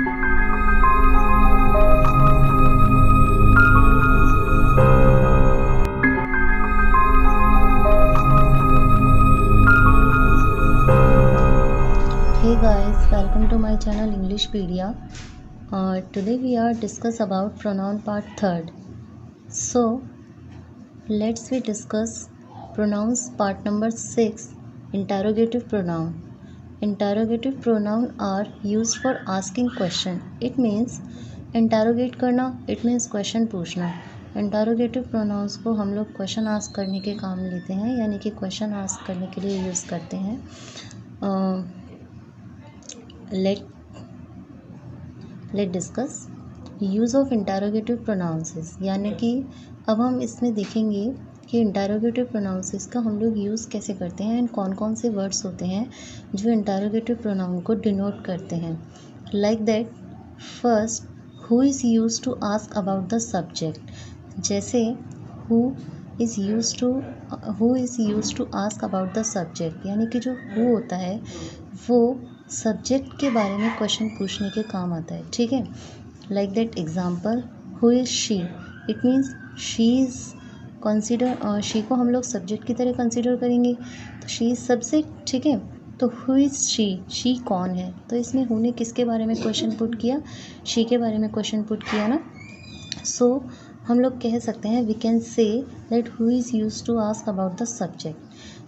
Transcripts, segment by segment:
Hey guys, welcome to my channel Englishpedia. Today we are discuss about pronoun part third. So let's we discuss pronouns part number 6, interrogative pronoun. Interrogative pronoun are used for asking question. It means interrogate करना, it means question पूछना. Interrogative pronounce को हम लोग question ask करने के काम लेते हैं, यानी कि क्वेश्चन आस्क करने के लिए यूज़ करते हैं. Let discuss use of interrogative pronouns. यानी कि अब हम इसमें देखेंगे कि इंटरोगेटिव प्रोनाउंसेस का हम लोग यूज़ कैसे करते हैं एंड कौन कौन से वर्ड्स होते हैं जो इंटरोगेटिव प्रोनाउन को डिनोट करते हैं. Like that, first, who is used to ask about the subject. जैसे who is used to ask about the subject, यानी कि जो हु होता है वो सब्जेक्ट के बारे में क्वेश्चन पूछने के काम आता है. ठीक है. Like that example, who is she. It means she is consider, she को हम लोग सब्जेक्ट की तरह कंसिडर करेंगे, तो शी इज़ सब्जेक्ट. ठीक है. तो हु इज़ शी कौन है. तो इसमें हु ने किसके बारे में क्वेश्चन पुट किया, शी के बारे में क्वेश्चन पुट किया ना. सो हम लोग कह सकते हैं, we can say that who is used to ask about the subject.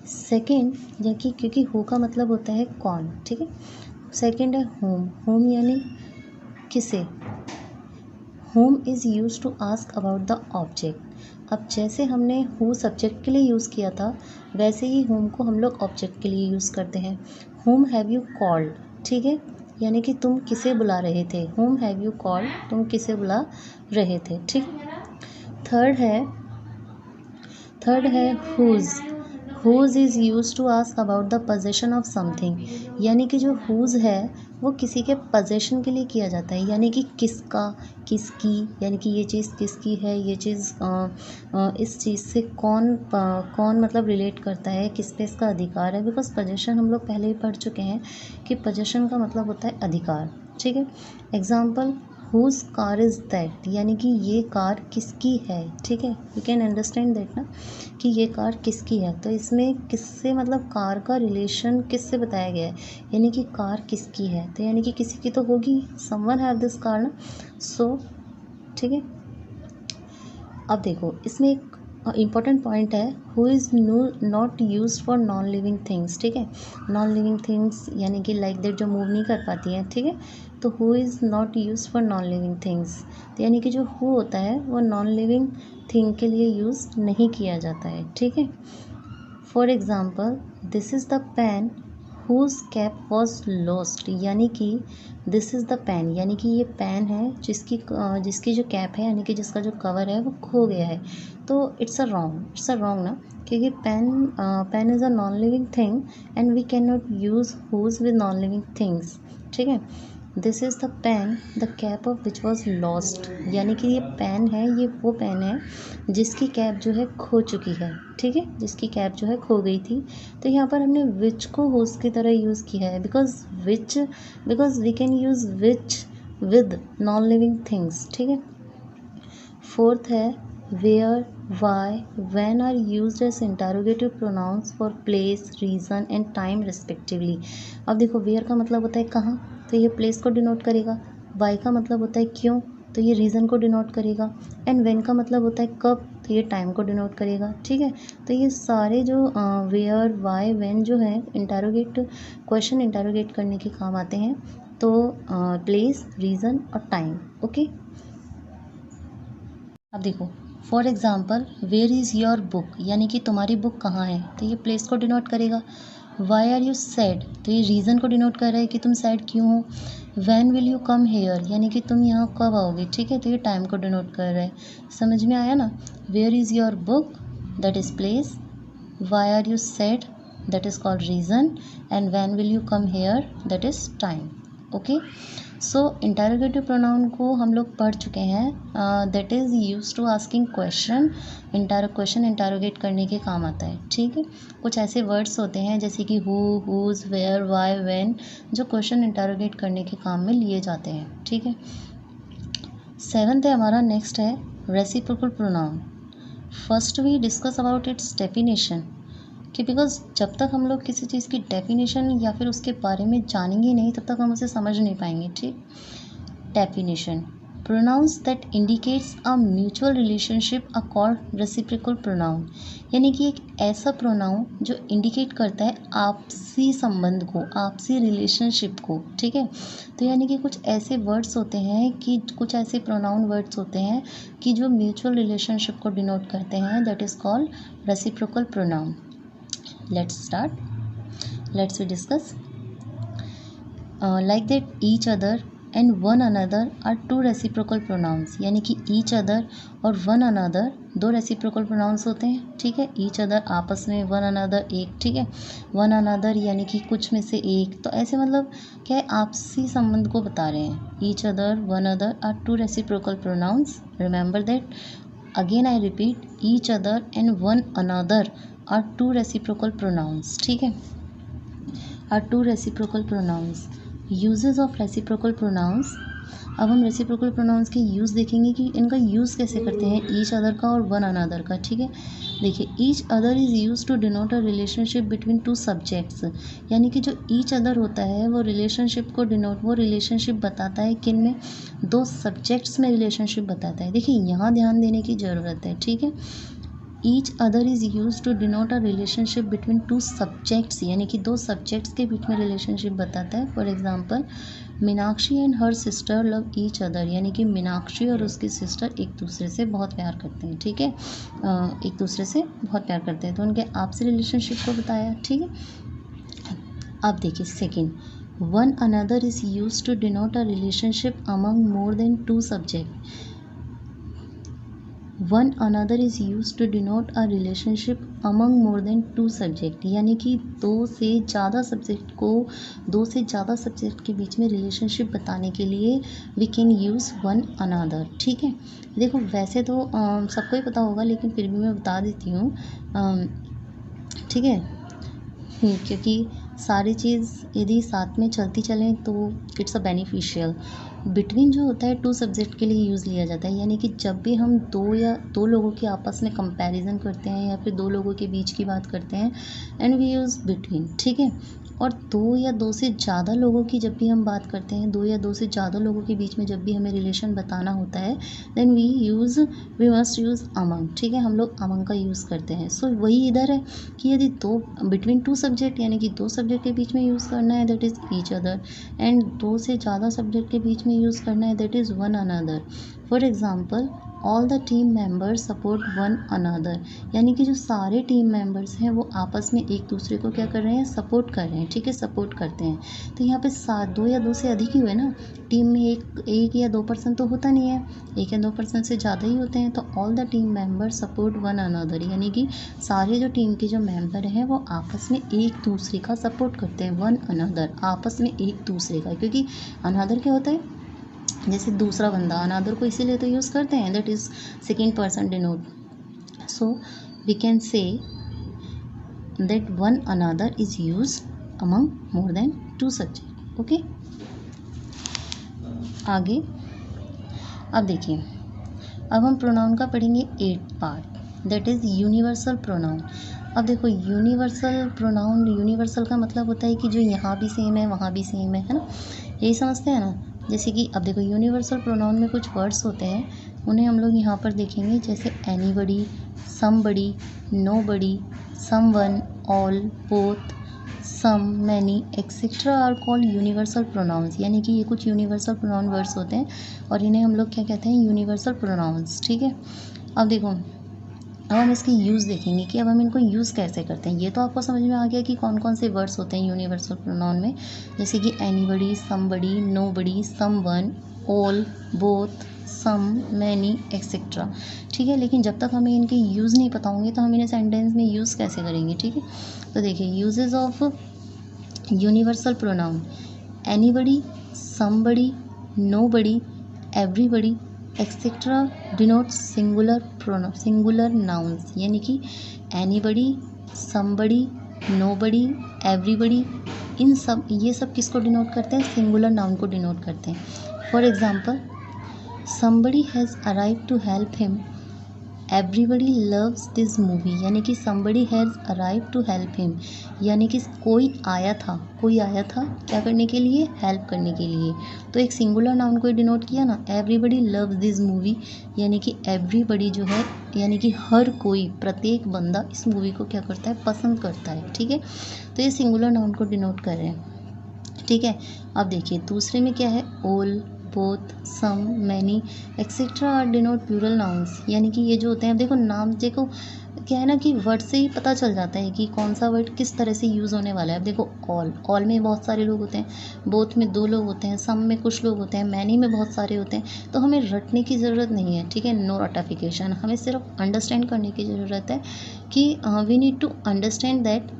Second, क्योंकि हु का मतलब होता है कौन. ठीक है. सेकेंड है होम यानी किसे. Whom is use to ask about the object. अब जैसे हमने हु सब्जेक्ट के लिए यूज़ किया था, वैसे ही होम को हम लोग ऑब्जेक्ट के लिए यूज़ करते हैं. Home have you called. ठीक है. यानी कि तुम किसे बुला रहे थे. होम हैव यू कॉल्ड, तुम किसे बुला रहे थे. ठीक. थर्ड है whose. Whose is use to ask about the possession of something. यानी कि जो हुज है वो किसी के पोजेशन के लिए किया जाता है, यानी कि किसका, किसकी, यानी कि ये चीज़ किसकी है, ये चीज़ इस चीज़ से कौन मतलब रिलेट करता है, किस पे इसका अधिकार है. बिकॉज पोजेशन हम लोग पहले ही पढ़ चुके हैं कि पोजेशन का मतलब होता है अधिकार. ठीक है. Example, whose car is that, यानी कि ये कार किसकी है. ठीक है. यू कैन अंडरस्टैंड दैट ना, कि ये कार किसकी है. तो इसमें किससे मतलब कार का रिलेशन किससे बताया गया है, यानी कि कार किसकी है. तो यानी कि किसी की तो होगी, समवन हैव दिस कार ना. सो ठीक है. अब देखो, इसमें एक इम्पॉर्टेंट पॉइंट है, who is not use for non living things. ठीक है. नॉन लिविंग थिंग्स यानी कि लाइक दैट जो मूव नहीं कर पाती हैं. ठीक है. तो who is not use for non living things. तो यानी कि जो हु होता है वो नॉन लिविंग थिंग के लिए यूज़ नहीं किया जाता है. ठीक है. For example, this is the pen whose cap was lost. यानी कि दिस इज़ द पेन, यानी कि ये पेन है जिसकी जो कैप है, यानी कि जिसका जो कवर है वो खो गया है. तो इट्स अ रॉन्ग ना, क्योंकि pen is a non living thing and we can not use whose with non living things. ठीक है. This is the pen the cap of which was lost. यानी कि ये पेन है, ये वो पेन है जिसकी कैप जो है खो चुकी है. ठीक है. जिसकी कैप जो है खो गई थी. तो यहाँ पर हमने विच को हुज की तरह यूज़ किया है, because we can use which with non living things. ठीक है. फोर्थ है, where, why, when are used as interrogative pronouns for place, reason and time respectively. अब देखो, वेयर का मतलब होता है कहाँ, तो ये प्लेस को डिनोट करेगा. वाई का मतलब होता है क्यों, तो ये रीज़न को डिनोट करेगा. एंड व्हेन का मतलब होता है कब, तो ये टाइम को डिनोट करेगा. ठीक है. तो ये सारे जो वेयर, वाई, व्हेन जो है क्वेश्चन इंटरोगेट करने के काम आते हैं. तो प्लेस, रीज़न और टाइम. ओके. अब देखो, for example, where is your book, यानी कि तुम्हारी बुक कहाँ है, तो ये प्लेस को डिनोट करेगा. वाई आर यू सैड, तो ये रीज़न को डिनोट कर रहा है कि तुम सैड क्यों हो. Van will you come hair, यानी कि तुम यहाँ कब आओगे. ठीक है. तो ये टाइम को डिनोट कर रहा है. समझ में आया ना. Where is your book, that is place. Why are you said, that is called reason. And when will you come here, that is time. Okay. So interrogative pronoun को हम लोग पढ़ चुके हैं, that is use to asking question. Question interrogate करने के काम आता है, ठीक है। कुछ ऐसे वर्ड्स होते हैं जैसे कि who, whose, where, why, when, जो क्वेश्चन इंटरोगेट करने के काम में लिए जाते हैं, ठीक है। 7th है हमारा, नेक्स्ट है reciprocal pronoun. First we discuss about its definition, कि बिकॉज जब तक हम लोग किसी चीज़ की डेफिनेशन या फिर उसके बारे में जानेंगे नहीं तब तक हम उसे समझ नहीं पाएंगे, ठीक। Definition, pronouns that indicates a mutual relationship are called reciprocal pronoun. यानी कि एक ऐसा प्रोनाउन जो इंडिकेट करता है आपसी संबंध को, आपसी रिलेशनशिप को, ठीक है। तो यानी कि कुछ ऐसे वर्ड्स होते हैं कि कुछ ऐसे प्रोनाउन वर्ड्स होते हैं कि जो म्यूचुअल रिलेशनशिप को डिनोट करते हैं, that is called reciprocal pronoun. Let's start. Let's we discuss. Like that, each other and one another are two reciprocal pronouns. यानी कि each other और one another दो reciprocal pronouns होते हैं, ठीक है। each other आपस में, one another एक, ठीक है। one another यानी कि कुछ में से एक, तो ऐसे मतलब क्या है, आपसी संबंध को बता रहे हैं। each other, one other are two reciprocal pronouns. Remember that. Again I repeat, each other and one another are two reciprocal pronouns, ठीक है। are two reciprocal pronouns. uses of reciprocal pronouns. अब हम रेसिप्रोकल प्रोनाउंस के use देखेंगे कि इनका use कैसे करते हैं, ईच अदर का और वन अनदर का, ठीक है। देखिए, each other is use to denote a relationship between two subjects. यानी कि जो ईच अदर होता है वो रिलेशनशिप को डिनोट, वो रिलेशनशिप बताता है किन में, दो सब्जेक्ट्स में रिलेशनशिप बताता है। देखिए, यहाँ ध्यान देने की ज़रूरत है, ठीक है। Each other is use to denote a relationship between two subjects, यानी कि दो सब्जेक्ट्स के बीच में रिलेशनशिप बताता है। For example, Meenakshi and her sister love each other, यानी कि मीनाक्षी और उसकी सिस्टर एक दूसरे से बहुत प्यार करते हैं, ठीक है। एक दूसरे से बहुत प्यार करते हैं, तो उनके आपसी रिलेशनशिप को बताया, ठीक है। अब देखिए second, one another is use to denote a relationship among more than two subject. One another is use to denote a relationship among more than two subject, यानी कि दो से ज़्यादा सब्जेक्ट के बीच में रिलेशनशिप बताने के लिए we can use one another, ठीक है। देखो, वैसे तो सबको ही पता होगा, लेकिन फिर भी मैं बता देती हूँ, ठीक है। क्योंकि सारी चीज़ यदि साथ में चलती चलें तो इट्स अ बेनिफिशियल। बिटवीन जो होता है टू सब्जेक्ट के लिए यूज़ लिया जाता है, यानी कि जब भी हम दो लोगों के आपस में कंपैरिजन करते हैं या फिर दो लोगों के बीच की बात करते हैं, एंड वी यूज़ बिटवीन, ठीक है। और दो या दो से ज़्यादा लोगों की जब भी हम बात करते हैं, दो या दो से ज़्यादा लोगों के बीच में जब भी हमें रिलेशन बताना होता है, then we must use among, ठीक है। हम लोग अमंग का यूज़ करते हैं। सो वही इधर है कि यदि दो बिटवीन टू सब्जेक्ट, यानी कि दो सब्जेक्ट के बीच में यूज़ करना है, that is each other, and दो से ज़्यादा सब्जेक्ट के बीच में यूज़ करना है, that is one another. For example, all the team members support one another, यानी कि जो सारे टीम मेंबर्स हैं वो आपस में एक दूसरे को क्या कर रहे हैं, सपोर्ट कर रहे हैं, ठीक है, सपोर्ट करते हैं। तो यहाँ पे दो या दो से अधिक ही हुए ना, टीम में एक या 2% तो होता नहीं है, 1 या 2% से ज़्यादा ही होते हैं। तो all the team members support one another, यानी कि सारे जो टीम के जो मेंबर हैं वो आपस में एक दूसरे का सपोर्ट करते हैं, वन अनदर, आपस में एक दूसरे का। क्योंकि अनदर क्या होता है, जैसे दूसरा बंदा, अनदर को इसीलिए तो यूज़ करते हैं, that is second person denote. So we can say that one another is use among more than two subject, okay. आगे अब देखिए, अब हम प्रोनाउन का पढ़ेंगे 8th part, that is universal pronoun. अब देखो, यूनिवर्सल प्रोनाउन, यूनिवर्सल का मतलब होता है कि जो यहाँ भी सेम है वहाँ भी सेम है ना, यही समझते हैं ना। जैसे कि अब देखो, यूनिवर्सल प्रोनाउन में कुछ वर्ड्स होते हैं, उन्हें हम लोग यहाँ पर देखेंगे, जैसे anybody, somebody, nobody, someone, all, both, some, many, etcetera are called universal pronouns. यानी कि ये कुछ यूनिवर्सल प्रोनाउन वर्ड्स होते हैं और इन्हें हम लोग क्या कहते हैं, यूनिवर्सल प्रोनाउंस, ठीक है। अब देखो, अब हम इसके यूज़ देखेंगे कि अब हम इनको यूज़ कैसे करते हैं। ये तो आपको समझ में आ गया कि कौन कौन से वर्ड्स होते हैं यूनिवर्सल प्रोनाउन में, जैसे कि anybody, somebody, nobody, someone, all, both, some, many, etcetera, ठीक है। लेकिन जब तक हमें इनके यूज़ नहीं पता होंगे तो हम इन्हें सेंटेंस में यूज़ कैसे करेंगे, ठीक है। तो देखिए, uses of universal pronoun, anybody, somebody, nobody, everybody, etcetera denotes singular nouns, यानी कि एनीबडी, समबडी, नोबडी, एवरीबडी, इन सब ये सब किसको डिनोट करते हैं? सिंगुलर नाउन को डिनोट करते हैं। For example, somebody has arrived to help him, everybody loves this movie, यानी कि somebody has arrived to help him, यानी कि कोई आया था क्या करने के लिए? हेल्प करने के लिए। तो एक सिंगुलर नाउन को डिनोट किया ना, everybody loves this movie, यानी कि everybody जो है यानी कि हर कोई, प्रत्येक बंदा इस मूवी को क्या करता है? पसंद करता है। ठीक है, तो ये सिंगुलर नाउन को डिनोट कर रहे हैं। ठीक है, अब देखिए दूसरे में क्या है? All, both, some, many, etcetera are denote plural nouns, यानी कि ये जो होते हैं, देखो नाम, देखो क्या है ना कि वर्ड से ही पता चल जाता है कि कौन सा वर्ड किस तरह से यूज़ होने वाला है। अब देखो ऑल में बहुत सारे लोग होते हैं, बोथ में 2 लोग होते हैं, सम में कुछ लोग होते हैं, मैनी में बहुत सारे होते हैं। तो हमें रटने की ज़रूरत नहीं है। ठीक है, नो रटाफिकेशन, हमें सिर्फ अंडरस्टैंड करने की ज़रूरत है कि we need to understand that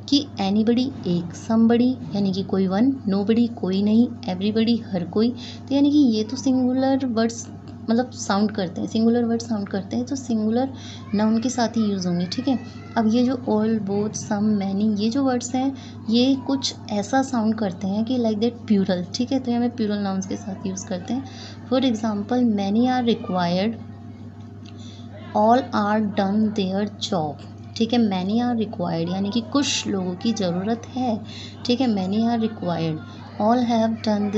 कि एनीबडी एक, समबडी यानी कि कोई वन, नोबडी कोई नहीं, एवरीबडी हर कोई। तो यानी कि ये तो सिंगुलर वर्ड्स मतलब साउंड करते हैं, सिंगुलर वर्ड साउंड करते हैं, तो सिंगुलर नाउन के साथ ही यूज़ होंगे। ठीक है, अब ये जो ऑल, बोथ, सम, मैनी, ये जो वर्ड्स हैं ये कुछ ऐसा साउंड करते हैं कि लाइक दैट प्लूरल। ठीक है, तो ये हमें प्लूरल नाउन्स के साथ यूज़ करते हैं। For example, many are required, all are done their job. ठीक है, मैनी आर रिक्वायर्ड यानी कि कुछ लोगों की ज़रूरत है। ठीक है, many are required, all have done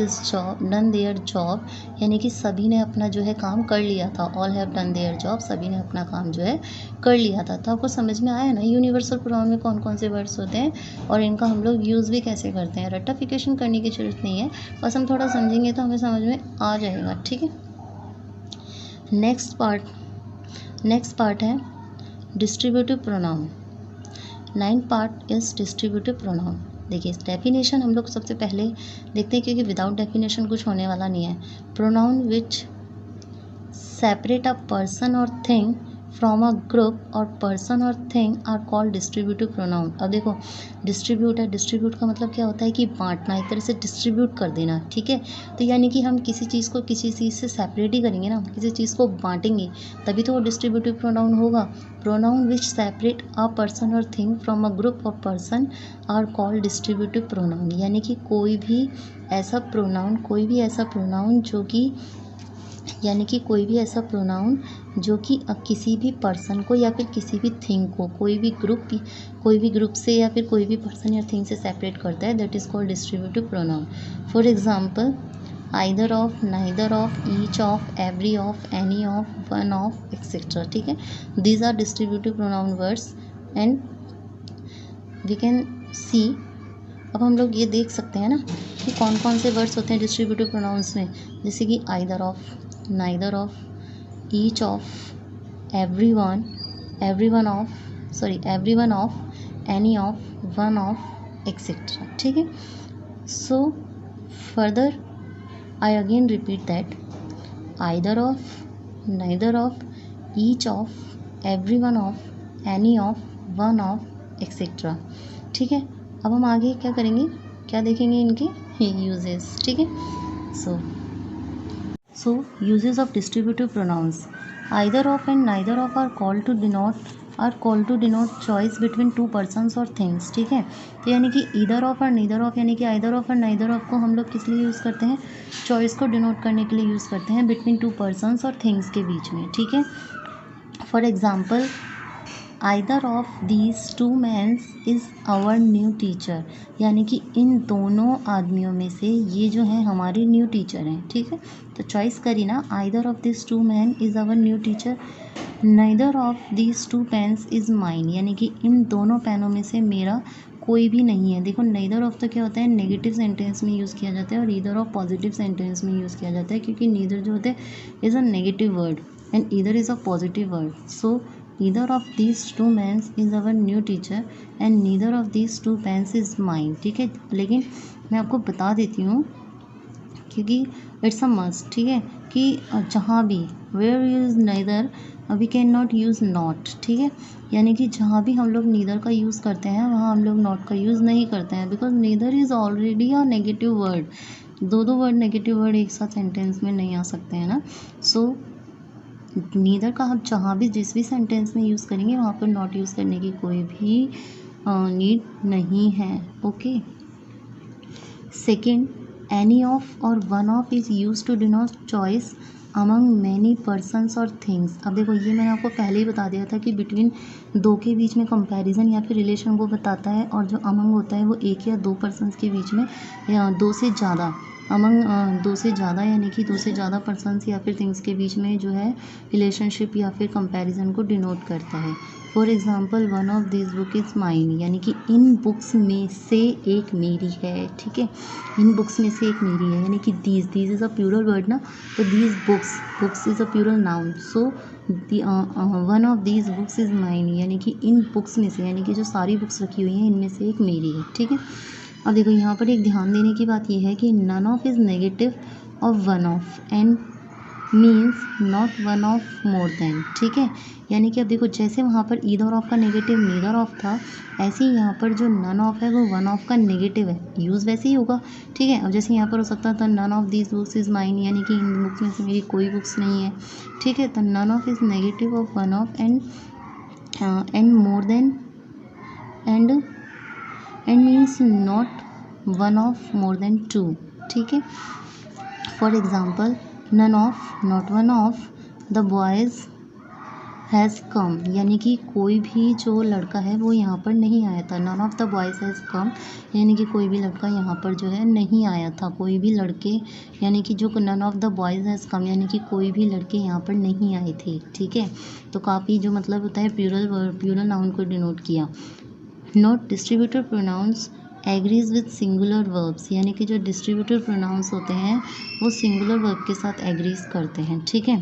their job, यानी कि सभी ने अपना जो है काम कर लिया था। All have done their job, सभी ने अपना काम जो है कर लिया था। तो आपको समझ में आया ना यूनिवर्सल प्रोनाउन में कौन कौन से वर्ड्स होते हैं और इनका हम लोग यूज़ भी कैसे करते हैं। रटिफिकेशन करने की जरूरत नहीं है, बस हम थोड़ा समझेंगे तो हमें समझ में आ जाएगा। ठीक है, नेक्स्ट पार्ट है distributive pronoun. 9 part is distributive pronoun. देखिए डेफिनेशन हम लोग सबसे पहले देखते हैं, क्योंकि विदाउट डेफिनेशन कुछ होने वाला नहीं है। Pronoun which separate a person और थिंग फ्रॉम अ ग्रुप और पर्सन और thing are called distributive pronoun. अब देखो डिस्ट्रीब्यूट है, डिस्ट्रीब्यूट का मतलब क्या होता है कि बांटना, एक तरह से डिस्ट्रीब्यूट कर देना। ठीक है, तो यानी कि हम किसी चीज़ को किसी चीज़ से सेपरेट ही करेंगे ना, किसी चीज़ को बांटेंगे तभी तो वो डिस्ट्रीब्यूटिव प्रोनाउन होगा। Pronoun which separate a person और thing from a group of person are called distributive pronoun, यानी कि कोई भी ऐसा प्रोनाउन जो कि यानी कि कोई भी ऐसा प्रोनाउन जो कि किसी भी पर्सन को या फिर किसी भी थिंग को कोई भी ग्रुप से या फिर कोई भी पर्सन या थिंग से सेपरेट करता है, that is called distributive pronoun. For example, either of, neither of, each of, every of, any of, one of, etcetera. ठीक है, these are distributive pronoun words and we can see. अब हम लोग ये देख सकते हैं ना कि कौन कौन से वर्ड्स होते हैं डिस्ट्रीब्यूटिव प्रोनाउंस में, जैसे कि either of, neither of, each of, everyone of, any of, one of, etcetera. ठीक है, so further I again repeat that either of, neither of, each of, everyone of, any of, one of, etcetera. ठीक है, अब हम आगे क्या करेंगे, क्या देखेंगे इनके यूजेस। ठीक है, so uses of distributive pronouns. Either of and neither of are called to denote choice between two persons और थिंग्स। ठीक है, तो यानी कि ईदर ऑफ और नीदर ऑफ, यानी कि आइदर ऑफ और नाइदर ऑफ को हम लोग किस लिए यूज़ करते हैं? चॉइस को डिनोट करने के लिए यूज़ करते हैं बिटवीन टू पर्सन्स और थिंग्स के बीच में। ठीक है, for example, either of these two mans is our new teacher, यानी कि इन दोनों आदमियों में से ये जो है हमारे न्यू टीचर हैं। ठीक है, तो चॉइस करी ना, either of this two man is our new teacher, neither of these two pens is mine, यानी कि इन दोनों पेनों में से मेरा कोई भी नहीं है। देखो नीदर ऑफ तो क्या होता है, नेगेटिव सेंटेंस में यूज़ किया जाता है और ईदर ऑफ पॉजिटिव सेंटेंस में यूज़ किया जाता है, क्योंकि नीदर जो होता है is a negative word and either is a positive word. So neither of these two men is our new teacher and neither of these two pens is mine। ठीक है, लेकिन मैं आपको बता देती हूँ क्योंकि इट्स अ मस्ट। ठीक है, कि जहाँ भी where use neither we can not use not. ठीक है, यानी कि जहाँ भी हम लोग नीदर का यूज़ करते हैं वहाँ हम लोग नॉट का यूज़ नहीं करते हैं, because neither is already a negative word. दो वर्ड नेगेटिव वर्ड एक साथ सेंटेंस में नहीं आ सकते हैं ना। सो नीदर का हम जहाँ भी जिस भी सेंटेंस में यूज़ करेंगे वहाँ पर नॉट यूज़ करने की कोई भी नीड नहीं है। ओके। सेकेंड, एनी ऑफ और one of is use to denote choice among many persons और थिंग्स। अब देखो ये मैंने आपको पहले ही बता दिया था कि बिटवीन दो के बीच में कंपैरिजन या फिर रिलेशन को बताता है, और जो अमंग होता है वो एक या दो पर्सनस के बीच में या दो से ज़्यादा अमंग दो से ज़्यादा यानी कि दो से ज़्यादा पर्सनस या फिर थिंग्स के बीच में जो है रिलेशनशिप या फिर कंपैरिजन को डिनोट करता है। For example one of this book is mine, यानी कि इन बुक्स में से एक मेरी है। ठीक है, इन बुक्स में से एक मेरी है, यानी कि these is a plural word ना, तो these books is a plural noun. So one of these books is mine, यानी कि इन बुक्स में से, यानी कि जो सारी बुक्स रखी हुई हैं इनमें से एक मेरी है। ठीक है, अब देखो यहाँ पर एक ध्यान देने की बात यह है कि none of is negative of one of and means not one of more than. ठीक है, यानी कि अब देखो जैसे वहाँ पर ईदर ऑफ का नेगेटिव नीदर ऑफ था, ऐसे ही यहाँ पर जो नन ऑफ है वो वन ऑफ का नेगेटिव है, यूज़ वैसे ही होगा। ठीक है, अब जैसे यहाँ पर हो सकता था none of this books is mine, यानी कि इन बुक्स में से मेरी कोई बुक्स नहीं है। ठीक है, तो none of is negative of one of and more than and means not one of more than two. ठीक है, for example none of not one of the boys has come, यानी कि कोई भी जो लड़का है वो यहाँ पर नहीं आया था। None of the boys has come, यानी कि कोई भी लड़का यहाँ पर जो है नहीं आया था, कोई भी लड़के, यानी कि जो none of the boys has come यानी कि कोई भी लड़के यहाँ पर नहीं आए थे। ठीक है, तो काफ़ी जो मतलब होता है प्लूरल नाउन को डिनोट किया। Note distributor pronouns agrees with singular verbs, यानी कि जो डिस्ट्रीब्यूटर प्रोनाउंस होते हैं वो सिंगुलर वर्ब के साथ एग्रीज करते हैं। ठीक है,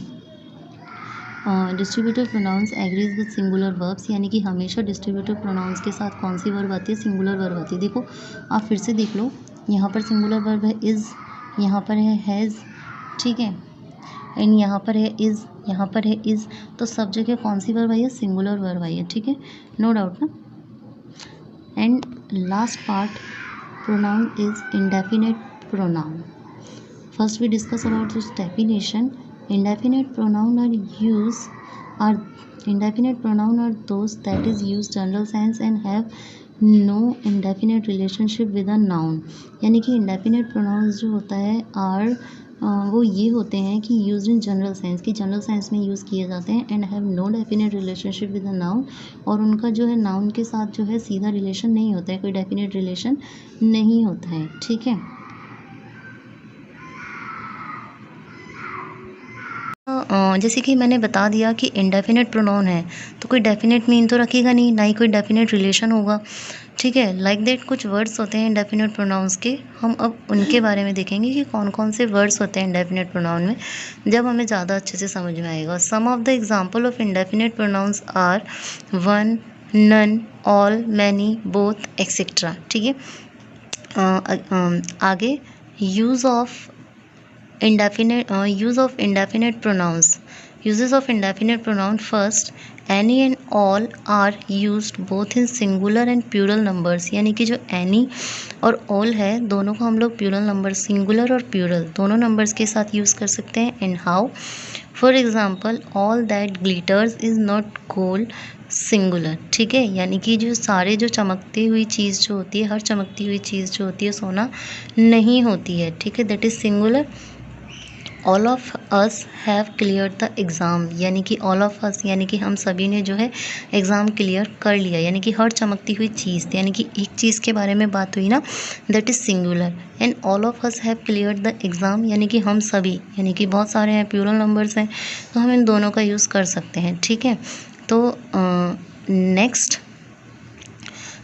distributor pronouns agrees with singular verbs, यानी कि हमेशा डिस्ट्रीब्यूटर प्रोनाउंस के साथ कौन सी वर्ब आती है? सिंगुलर वर्ब आती है। देखो आप फिर से देख लो, यहाँ पर सिंगुलर वर्ब है इज़, यहाँ पर है हैज़। ठीक है, एंड यहाँ पर है इज़, यहाँ पर है इज़, तो सब जगह कौन सी वर्ब आई है? सिंगुलर वर्ब आई है। ठीक है, नो डाउट ना। And last part, pronoun is indefinite pronoun. First we discuss about this definition. Indefinite pronoun are those that is use general sense and have no indefinite relationship with a noun. यानी कि indefinite pronouns जो होता है are वो ये होते हैं कि यूज इन जनरल सेंस, कि जनरल सेंस में यूज़ किए जाते हैं, and have no definite relationship with a noun, और उनका जो है नाउन के साथ जो है सीधा रिलेशन नहीं होता है, कोई डेफिनेट रिलेशन नहीं होता है। ठीक है, जैसे कि मैंने बता दिया कि इंडेफिनेट प्रोनाउन है तो कोई डेफिनेट मीन तो रखेगा नहीं, ना ही कोई डेफिनेट रिलेशन होगा। ठीक है, लाइक दैट कुछ वर्ड्स होते हैं इंडेफिनेट प्रोनाउंस के, हम अब उनके बारे में देखेंगे कि कौन कौन से वर्ड्स होते हैं इंडेफिनेट प्रोनाउन में, जब हमें ज़्यादा अच्छे से समझ में आएगा। Some of the example of indefinite pronouns are one, none, all, many, both, etcetera. ठीक है, आगे use of indefinite pronouns. Uses of indefinite pronoun. First, any and all are used both in singular and plural numbers, यानी कि जो any और all है दोनों को हम लोग plural numbers, singular और plural दोनों numbers के साथ यूज़ कर सकते हैं। and how? For example, all that glitters is not gold, singular. ठीक है, यानी कि जो सारे जो चमकती हुई चीज़ जो होती है, हर चमकती हुई चीज़ जो होती है सोना नहीं होती है। ठीक है, that is singular. All of us have clear the exam, यानी कि ऑल ऑफ अस यानी कि हम सभी ने जो है एग्ज़ाम क्लियर कर लिया, यानी कि हर चमकती हुई चीज़, यानी कि एक चीज़ के बारे में बात हुई ना, that is singular. And all of us have clear the exam, यानी कि हम सभी, यानी कि बहुत सारे हैं, प्लूरल नंबर्स हैं, तो हम इन दोनों का यूज़ कर सकते हैं। ठीक है, तो next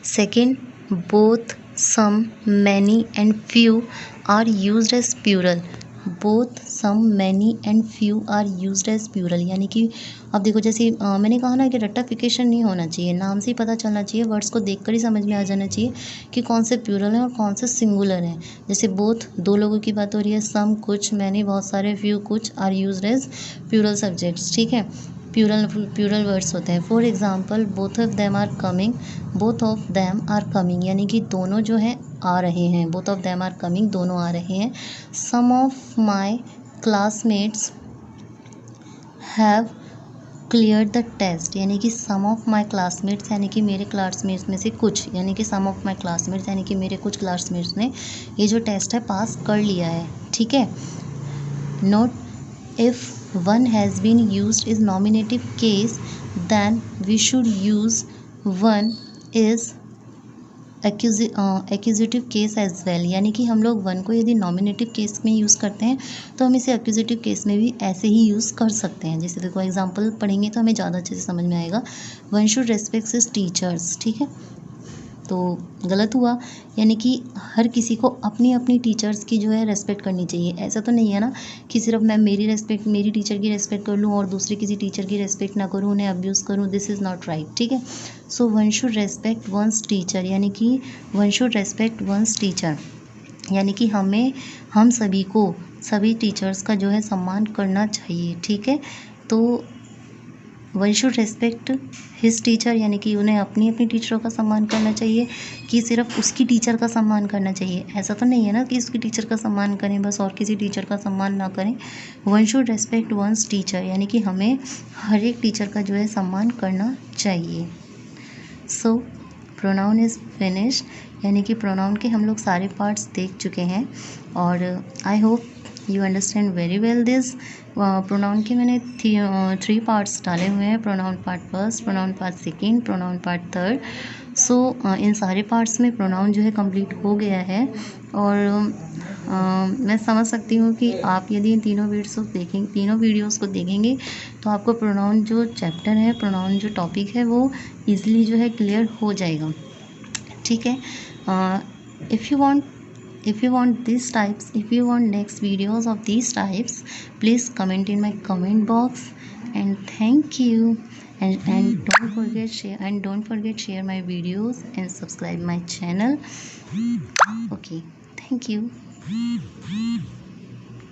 second, both, some, many and few are used as plural. Both, some, many and few are used as plural, यानी कि अब देखो जैसे मैंने कहा ना कि रट्टाफिकेशन नहीं होना चाहिए, नाम से ही पता चलना चाहिए, वर्ड्स को देखकर ही समझ में आ जाना चाहिए कि कौन से प्लूरल हैं और कौन से सिंगुलर हैं। जैसे बोथ दो लोगों की बात हो रही है, सम कुछ, मैनी बहुत सारे, फ्यू कुछ, are used as plural subjects. ठीक है, प्लूरल वर्ड्स होते हैं। For example, both of them are coming, both of them are coming, यानी कि दोनों जो हैं आ रहे हैं, both of them are coming, दोनों आ रहे हैं। Some of my classmates have clear the test, यानी कि सम ऑफ माई क्लासमेट्स यानी कि मेरे क्लासमेट्स में से कुछ, यानी कि सम ऑफ माई क्लासमेट्स यानी कि मेरे कुछ क्लासमेट्स ने ये जो टेस्ट है पास कर लिया है, ठीक है। Note if one has been used is nominative case then we should use one is accusative case as well, यानी कि हम लोग वन को यदि नॉमिनेटिव केस में यूज़ करते हैं तो हम इसे एक्यूजिटिव केस में भी ऐसे ही यूज़ कर सकते हैं। जैसे देखो एग्जांपल पढ़ेंगे तो हमें ज़्यादा अच्छे से समझ में आएगा। One should respect his teachers, ठीक है, तो गलत हुआ, यानी कि हर किसी को अपनी अपनी टीचर्स की जो है रेस्पेक्ट करनी चाहिए। ऐसा तो नहीं है ना कि सिर्फ मैं मेरी टीचर की रेस्पेक्ट कर लूँ और दूसरे किसी टीचर की रेस्पेक्ट ना करूँ, उन्हें अब्यूज़ करूँ, दिस इज़ नॉट राइट, ठीक है। So one should respect one's teacher, यानी कि one should respect one's teacher, यानी कि हम सभी को सभी टीचर्स का जो है सम्मान करना चाहिए, ठीक है। तो one should respect his teacher, यानी कि उन्हें अपनी अपनी टीचरों का सम्मान करना चाहिए कि सिर्फ उसकी टीचर का सम्मान करना चाहिए। ऐसा तो नहीं है ना कि उसकी टीचर का सम्मान करें बस और किसी टीचर का सम्मान ना करें। One should respect one's teacher, यानी कि हमें हर एक टीचर का जो है सम्मान करना चाहिए। सो प्रोनाउन इज़ फिनिश, यानी कि प्रोनाउन के हम लोग सारे पार्ट्स देख चुके हैं और I hope you understand very well this. Pronoun के मैंने 3 पार्ट्स डाले हुए हैं, pronoun part first, pronoun part second, pronoun part third. So इन सारे पार्ट्स में प्रोनाउन जो है कंप्लीट हो गया है और मैं समझ सकती हूँ कि आप यदि इन तीनों वीडियोस को देखेंगे तो आपको प्रोनाउन जो चैप्टर है, प्रोनाउन जो टॉपिक है वो ईजिली जो है क्लियर हो जाएगा, ठीक है। if you want next videos of these types, please comment in my comment box, and thank you, and don't forget share my videos and subscribe my channel. Okay, thank you.